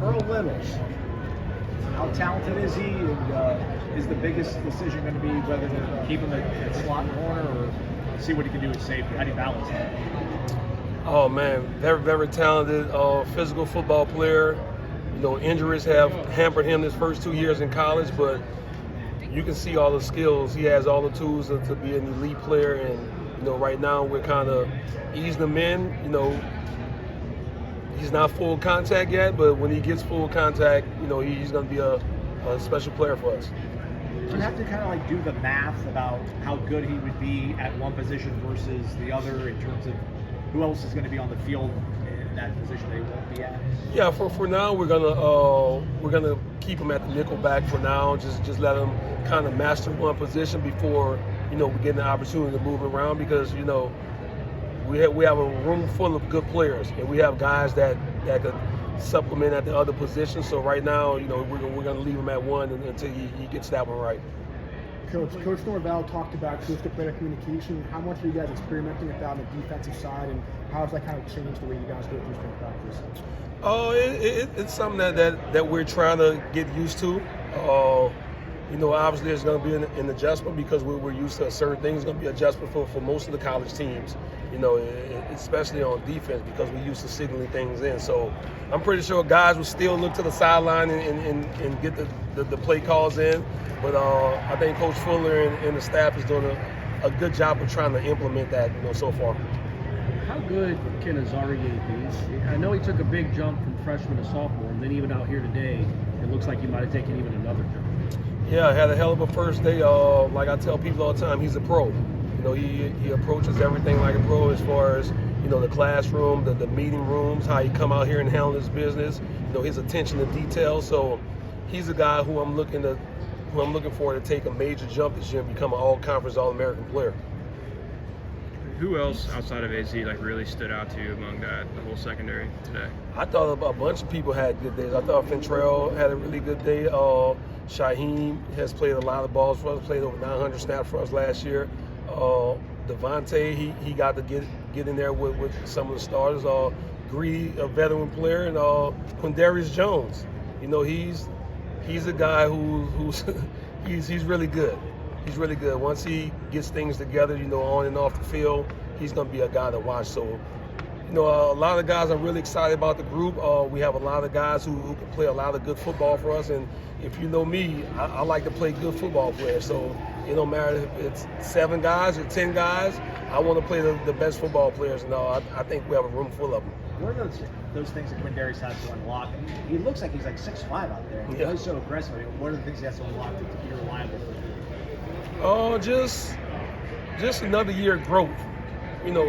Earl Littles, how talented is he? And is the biggest decision going to be whether to keep him at slot corner or see what he can do at safety? How do you balance that? Oh man, very, very talented, physical football player. You know, injuries have hampered him his first 2 years in college, but you can see all the skills. He has all the tools to be an elite player, and you know, right now we're kind of easing him in. You know, he's not full contact yet, but when he gets full contact, you know, he's going to be a special player for us. Do you have to kind of like do the math about how good he would be at one position versus the other in terms of who else is going to be on the field in that position they won't be at? Yeah, for now we're gonna keep him at the nickel back for now. Just let him kind of master one position before, you know, we get the opportunity to move around, because you know we have a room full of good players, and we have guys that could supplement at the other positions. So right now, you know, we're gonna leave him at one until he gets that one right. Coach Norvell talked about coach-to-player communication. How much are you guys experimenting with that on the defensive side, and how has that kind of changed the way you guys go through spring practice? Oh, it's something that we're trying to get used to. You know, obviously there's going to be an adjustment because we're used to certain things. It's going to be adjustment for most of the college teams, you know, especially on defense, because we're used to signaling things in. So I'm pretty sure guys will still look to the sideline and get the play calls in. But I think Coach Fuller and the staff is doing a good job of trying to implement that, you know, so far. How good can Azareye'h be? I know he took a big jump from freshman to sophomore, and then even out here today, it looks like he might have taken even another jump. Yeah, had a hell of a first day. Like I tell people all the time, he's a pro. You know, he approaches everything like a pro, as far as, you know, the classroom, the meeting rooms, how he come out here and handle his business, you know, his attention to detail. So he's a guy who I'm looking for to take a major jump this year and become an all-conference, all-American player. Who else outside of AZ like really stood out to you among the whole secondary today? I thought a bunch of people had good days. I thought Fintrell had a really good day. Shaheem has played a lot of balls for us, played over 900 snaps for us last year. Devontae, he got to get in there with some of the starters. Greedy, a veteran player, and Quindarius Jones. You know, he's a guy who's he's really good. He's really good. Once he gets things together, you know, on and off the field, he's going to be a guy to watch. So, you know, a lot of guys are really excited about the group. We have a lot of guys who can play a lot of good football for us. And if you know me, I like to play good football players. So it don't matter if it's 7 guys or 10 guys. I want to play the best football players. And I think we have a room full of them. What are those things that Quindarius has to unlock? He looks like he's like 6'5" out there. He plays so aggressive. What are the things he has to unlock to be reliable for him? Just another year of growth. You know,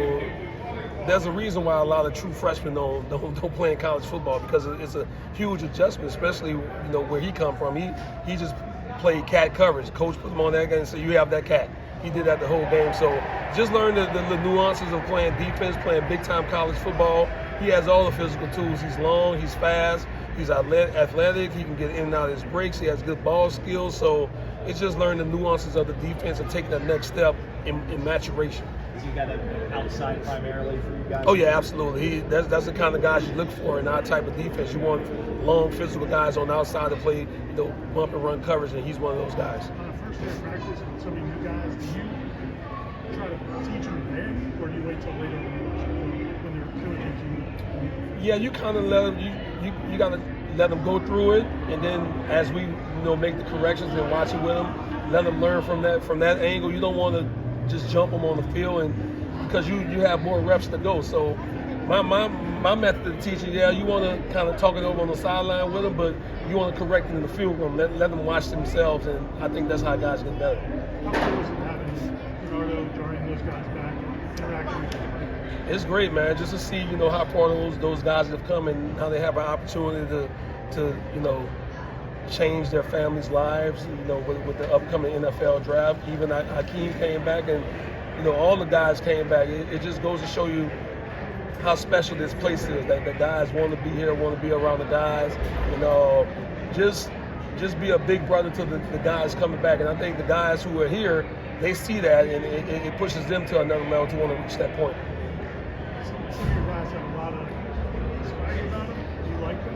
there's a reason why a lot of true freshmen don't play in college football, because it's a huge adjustment, especially, you know, where he come from. He just played cat coverage. Coach put him on that guy and said, you have that cat. He did that the whole game. So just learn the nuances of playing defense, playing big-time college football. He has all the physical tools. He's long, he's fast, he's athletic, he can get in and out of his breaks, he has good ball skills. So it's just learning the nuances of the defense and taking that next step in maturation. Is he got an outside primarily for you guys? Oh yeah, absolutely. That's the kind of guys you look for in our type of defense. You want long, physical guys on the outside to play, you know, bump and run coverage, and he's one of those guys. On a first day of practice with so many new guys, do you try to teach them then, or do you wait till later when they're doing it? Yeah, you kind of let them. You got to let them go through it, and then as we, you know, make the corrections and watch it with them, let them learn from that angle. You don't want to just jump them on the field, and because you have more reps to go. So my method of teaching, you want to kind of talk it over on the sideline with them, but you want to correct it in the field room. Let them watch themselves, and I think that's how guys get better. How cool is it having Bernardo, Jari, those guys back and interacting with them? It's great, man, just to see, you know, how far those guys have come and how they have an opportunity to you know, change their families' lives, you know, with the upcoming NFL draft. Even Akeem came back, and, you know, all the guys came back. It just goes to show you how special this place is, that the guys want to be here, want to be around the guys, and just be a big brother to the guys coming back. And I think the guys who are here, they see that, and it pushes them to another level to want to reach that point. Some of your guys have a lot of swag about them. Do you like that?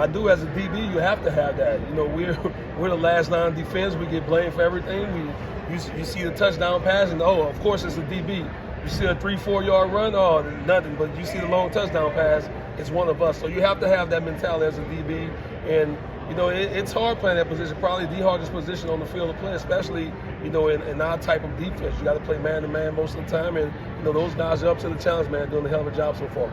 I do as a DB. You have to have that. You know, we're the last line of defense. We get blamed for everything. You see the touchdown pass, and oh, of course it's a DB. You see a 3-4 yard run, oh, nothing. But you see the long touchdown pass, it's one of us. So you have to have that mentality as a DB. And you know, it's hard playing that position. Probably the hardest position on the field to play, especially in our type of defense. You got to play man to man most of the time, and you know those guys are up to the challenge, man. Doing a hell of a job so far.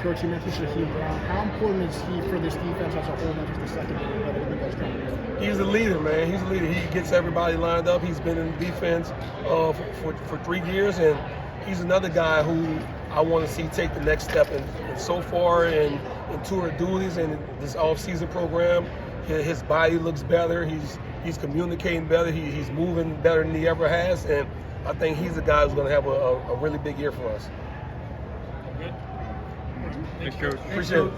Coach, you mentioned Shaheem Brown. How important is he for this defense as a whole, not just the secondary, but everything that's coming in? He's a leader, man. He's a leader. He gets everybody lined up. He's been in defense for 3 years, and he's another guy who I want to see take the next step. And so far in tour duties and this off-season program, his body looks better. He's communicating better. He's moving better than he ever has, and I think he's the guy who's going to have a really big year for us. Thanks, Coach. Appreciate it.